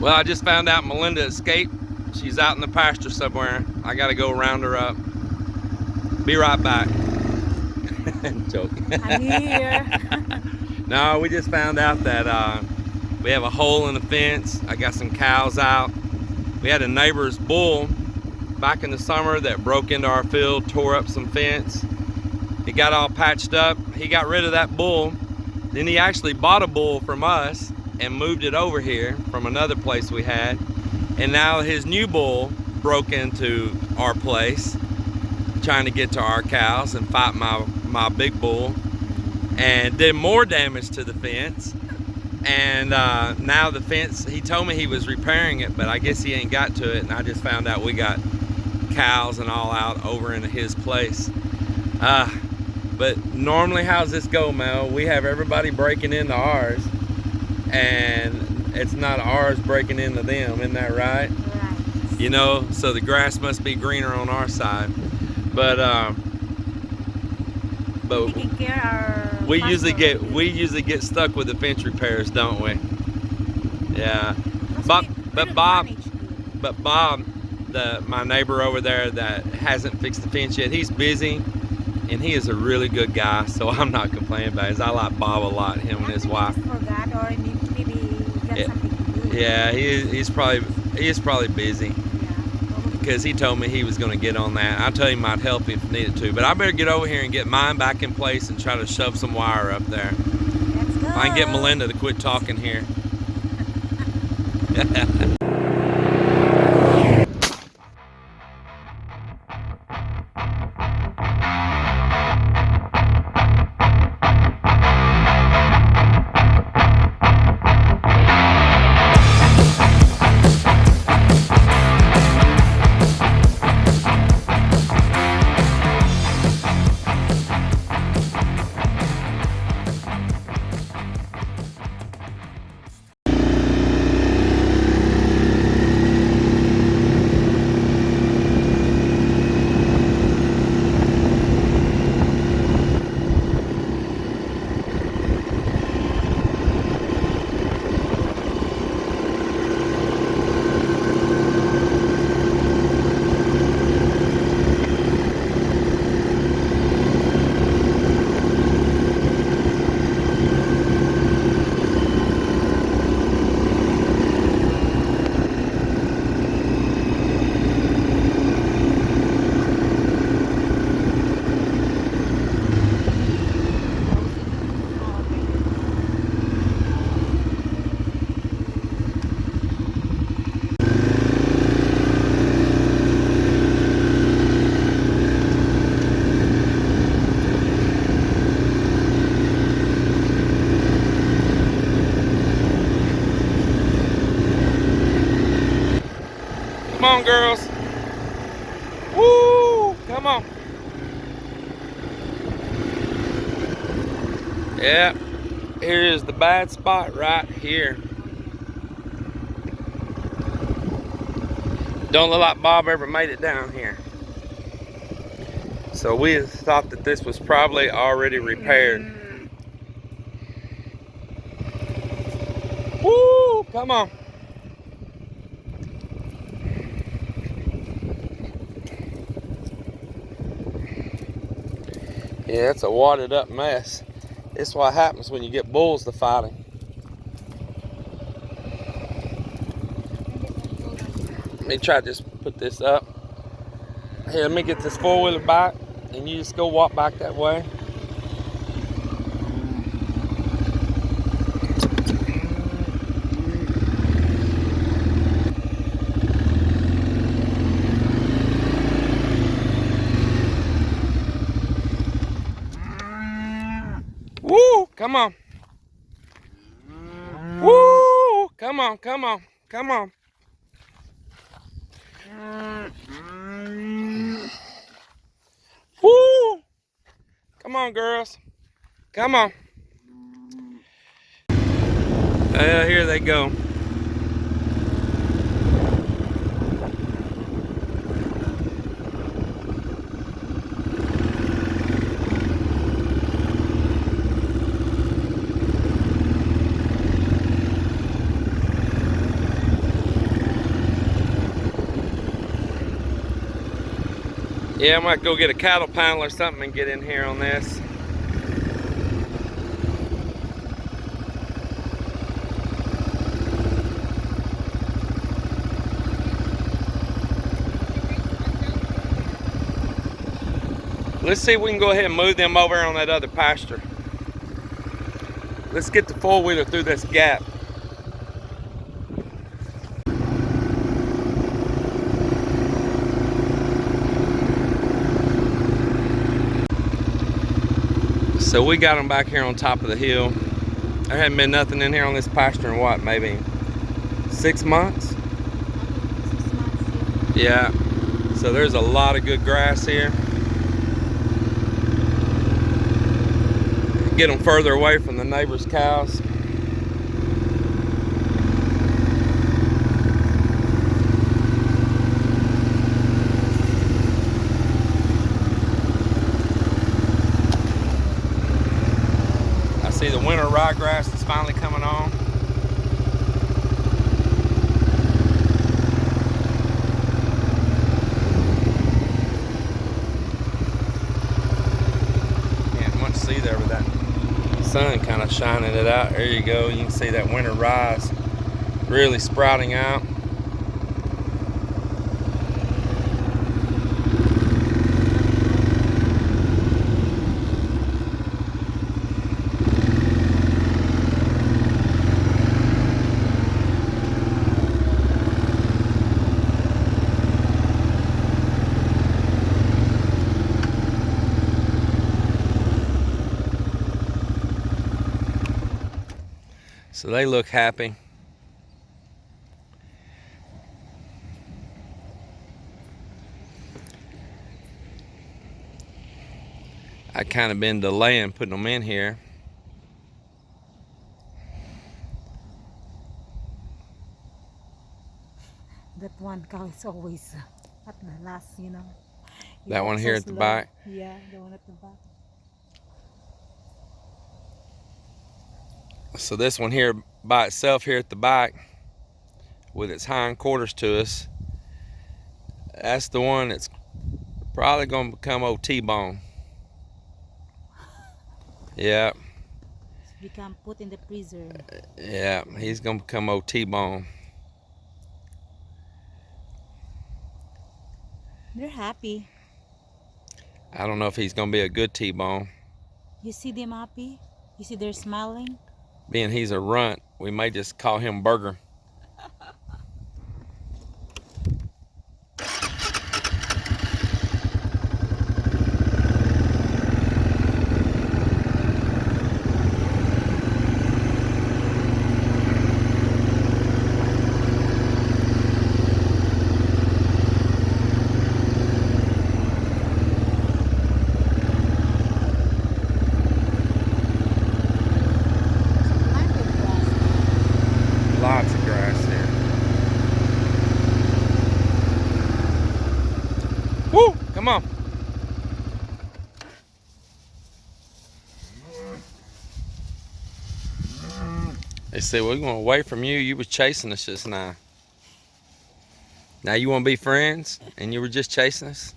Well, I just found out Melinda escaped. She's out in the pasture somewhere. I gotta go round her up. Be right back. Joke. I'm here. No, we just found out that we have a hole in the fence. I got some cows out. We had a neighbor's bull back in the summer that broke into our field, tore up some fence. It got all patched up. He got rid of that bull. Then he actually bought a bull from us and moved it over here from another place we had. And now his new bull broke into our place, trying to get to our cows and fight my big bull, and did more damage to the fence. And now the fence, he told me he was repairing it, but I guess he ain't got to it. And I just found out we got cows and all out over into his place. But normally, how's this go, Mel? We have everybody breaking into ours, and it's not ours breaking into them. Isn't that right? Right. You know, so the grass must be greener on our side. But Taking care our we usually get stuck with the fence repairs, don't we? Yeah. Bob, my neighbor over there that hasn't fixed the fence yet, he's busy, and he is a really good guy, so I'm not complaining about it. I like Bob a lot, him and his wife. Forgot, or maybe got something to do. Yeah, he is probably busy. Because he told me he was going to get on that. I told him I'd help him if needed to. But I better get over here and get mine back in place and try to shove some wire up there. Let's go. I can get Melinda to quit talking here. Come on, girls. Woo! Come on. Yeah, here is the bad spot right here. Don't look like Bob ever made it down here. So we thought that this was probably already repaired. Woo! Come on. Yeah, it's a wadded up mess. This is what happens when you get bulls to fighting. Let me try to just put this up. Here, let me get this four-wheeler back, and you just go walk back that way. Woo! Come on. Woo! Come on, come on, come on. Woo! Come on, girls. Come on. Here they go. Yeah, I might go get a cattle panel or something and get in here on this. Let's see if we can go ahead and move them over on that other pasture. Let's get the four-wheeler through this gap. So we got them back here on top of the hill. There hadn't been nothing in here on this pasture in what, maybe 6 months? 6 months. Yeah. So there's a lot of good grass here. Get them further away from the neighbor's cows. I see the winter ryegrass is finally coming on. Can't much see there with that sun kind of shining it out. There you go. You can see that winter rye really sprouting out. So they look happy. I kind of been delaying putting them in here. That one cow is always at the last, you know. That one here at the back? Yeah, the one at the back. So this one here by itself here at the back with its hind quarters to us, that's the one that's probably going to become old T-bone. Yeah. It's become put in the freezer. Yeah, he's going to become old T-bone. They're happy. I don't know if he's going to be a good T-bone. You see them happy? You see they're smiling? Being he's a runt, we may just call him Burger. Lots of grass here. Woo! Come on. They said, we're going away from you. You was chasing us just now. Now you want to be friends and you were just chasing us?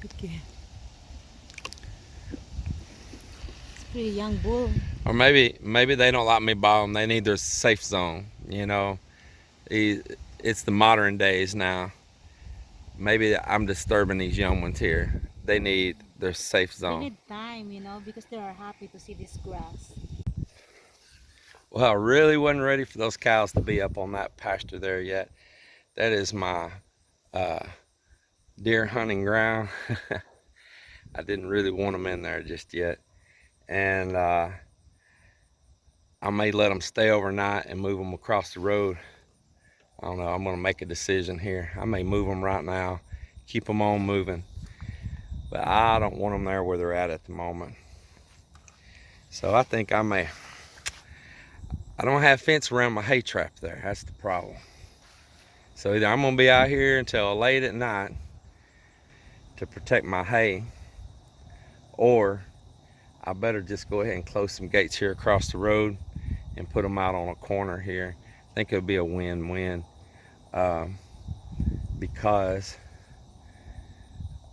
Okay. It's pretty young bull. Or maybe they don't like me by them. They need their safe zone, you know. It's the modern days now. Maybe I'm disturbing these young ones here. They need their safe zone. They need time, you know, because they are happy to see this grass. Well, I really wasn't ready for those cows to be up on that pasture there yet. That is my deer hunting ground. I didn't really want them in there just yet. And I may let them stay overnight and move them across the road. I don't know, I'm gonna make a decision here. I may move them right now, keep them on moving. But I don't want them there where they're at the moment. So I think I don't have fence around my hay trap there. That's the problem. So either I'm gonna be out here until late at night to protect my hay, or I better just go ahead and close some gates here across the road and put them out on a corner here. I think it'll be a win-win because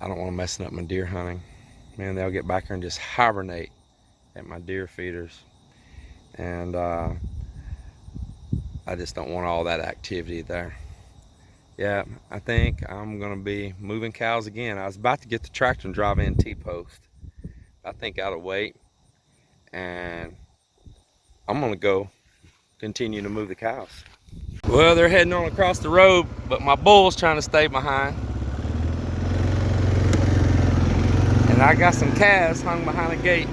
I don't want to mess up my deer hunting. Man, they'll get back here and just hibernate at my deer feeders. And I just don't want all that activity there. Yeah, I think I'm gonna be moving cows again. I was about to get the tractor and drive in T-post. I think I'll wait, and I'm gonna go continue to move the cows. Well, they're heading on across the road, but my bull's trying to stay behind. And I got some calves hung behind a gate.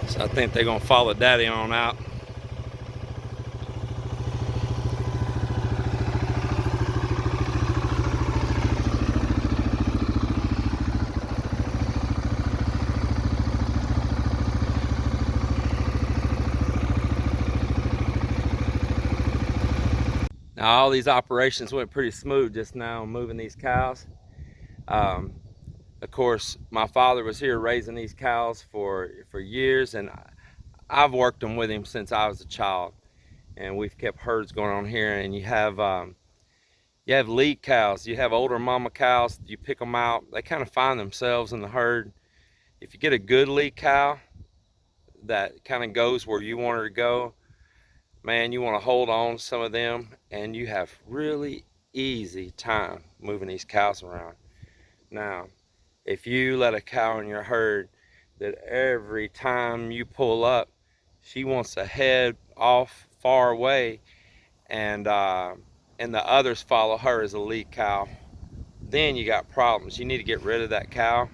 So I think they're gonna follow Daddy on out. Now all these operations went pretty smooth just now, moving these cows. Of course, my father was here raising these cows for years, and I've worked them with him since I was a child. And we've kept herds going on here. And you have lead cows, you have older mama cows. You pick them out; they kind of find themselves in the herd. If you get a good lead cow that kind of goes where you want her to go, man, you want to hold on to some of them, and you have really easy time moving these cows around. Now, if you let a cow in your herd that every time you pull up, she wants to head off far away, and the others follow her as a lead cow, then you got problems. You need to get rid of that cow.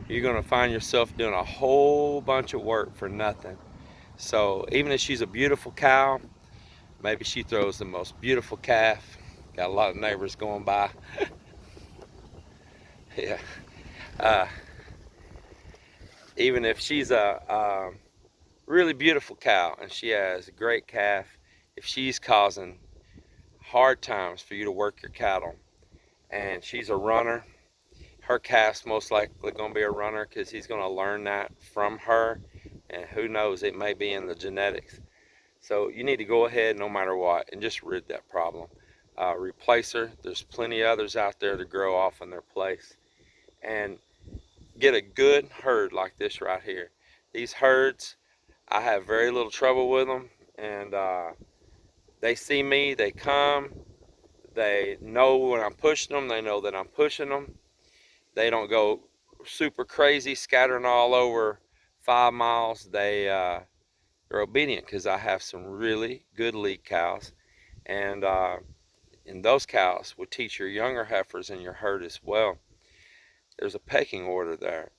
You're going to find yourself doing a whole bunch of work for nothing. So even if she's a beautiful cow, maybe she throws the most beautiful calf. Got a lot of neighbors going by. Yeah. Even if she's a really beautiful cow and she has a great calf, if she's causing hard times for you to work your cattle and she's a runner, her calf's most likely going to be a runner because he's going to learn that from her, and who knows, it may be in the genetics. So you need to go ahead no matter what and just rid that problem. Replace her. There's plenty of others out there to grow off in their place. And get a good herd like this right here. These herds, I have very little trouble with them, and they see me, they come, they know when I'm pushing them, they know that I'm pushing them. They don't go super crazy scattering all over 5 miles. They're obedient because I have some really good lead cows, and those cows would teach your younger heifers in your herd as well. There's a pecking order there.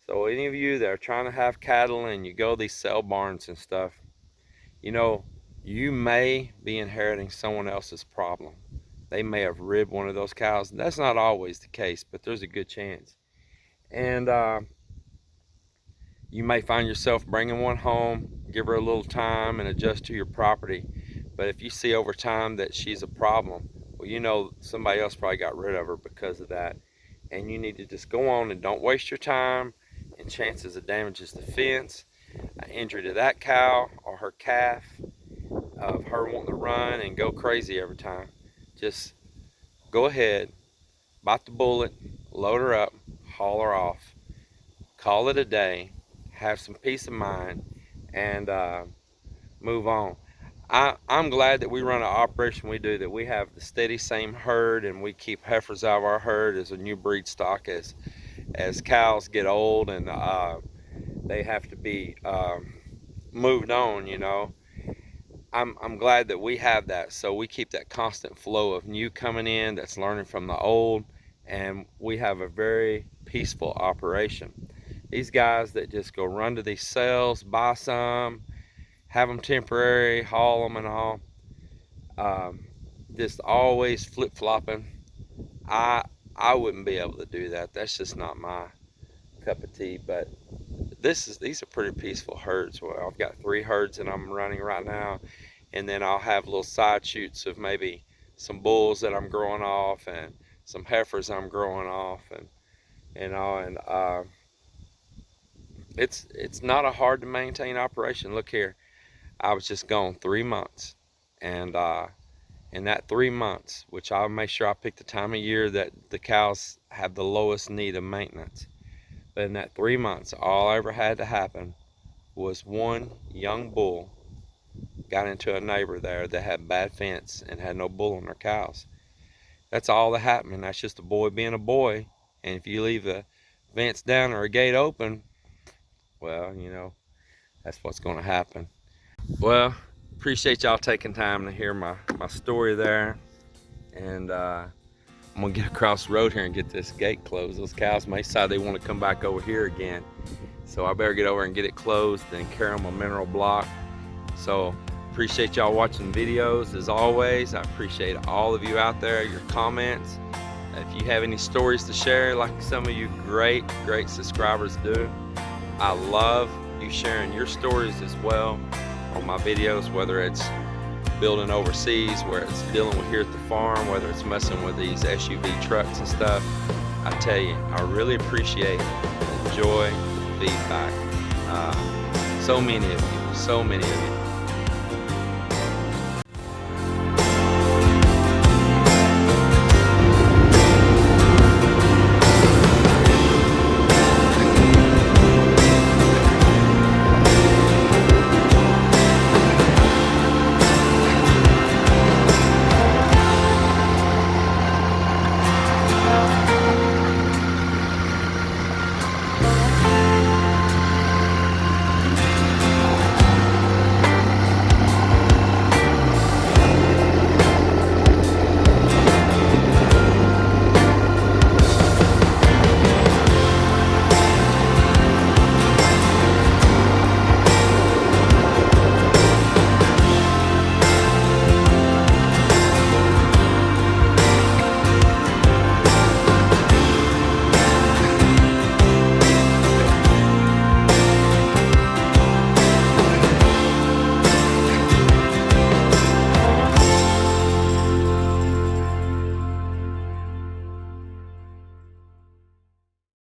So any of you that are trying to have cattle and you go to these sale barns and stuff, you know, you may be inheriting someone else's problem. They may have ribbed one of those cows. That's not always the case, but there's a good chance. And you may find yourself bringing one home, give her a little time and adjust to your property. But if you see over time that she's a problem, well, you know somebody else probably got rid of her because of that. And you need to just go on and don't waste your time and chances of damages to fence, an injury to that cow or her calf, of her wanting to run and go crazy every time. Just go ahead, bite the bullet, load her up, haul her off, call it a day, have some peace of mind, and move on. I'm glad that we run an operation we do, that we have the steady same herd, and we keep heifers out of our herd as a new breed stock. As cows get old and they have to be moved on, you know. I'm glad that we have that, so we keep that constant flow of new coming in that's learning from the old, and we have a very peaceful operation. These guys that just go run to these sales, buy some, have them temporary, haul them and all, just always flip-flopping. I wouldn't be able to do that. That's just not my cup of tea. But these are pretty peaceful herds. Well, I've got 3 herds that I'm running right now, and then I'll have little side shoots of maybe some bulls that I'm growing off and some heifers I'm growing off, and you know, and it's not a hard to maintain operation. Look here, I was just gone 3 months, and in that 3 months, which I'll make sure I pick the time of year that the cows have the lowest need of maintenance. But in that 3 months, all I ever had to happen was one young bull got into a neighbor there that had bad fence and had no bull on their cows. That's all that happened, and that's just a boy being a boy. And if you leave a fence down or a gate open, well, you know, that's what's going to happen. Well, appreciate y'all taking time to hear my story there. And I'm gonna get across the road here and get this gate closed. Those cows may decide they want to come back over here again. So I better get over and get it closed and carry them a mineral block. So appreciate y'all watching the videos as always. I appreciate all of you out there, your comments. If you have any stories to share, like some of you great subscribers do, I love you sharing your stories as well on my videos, whether it's building overseas, whether it's dealing with here at the farm, whether it's messing with these SUV trucks and stuff. I tell you, I really appreciate the joy, the feedback. So many of you,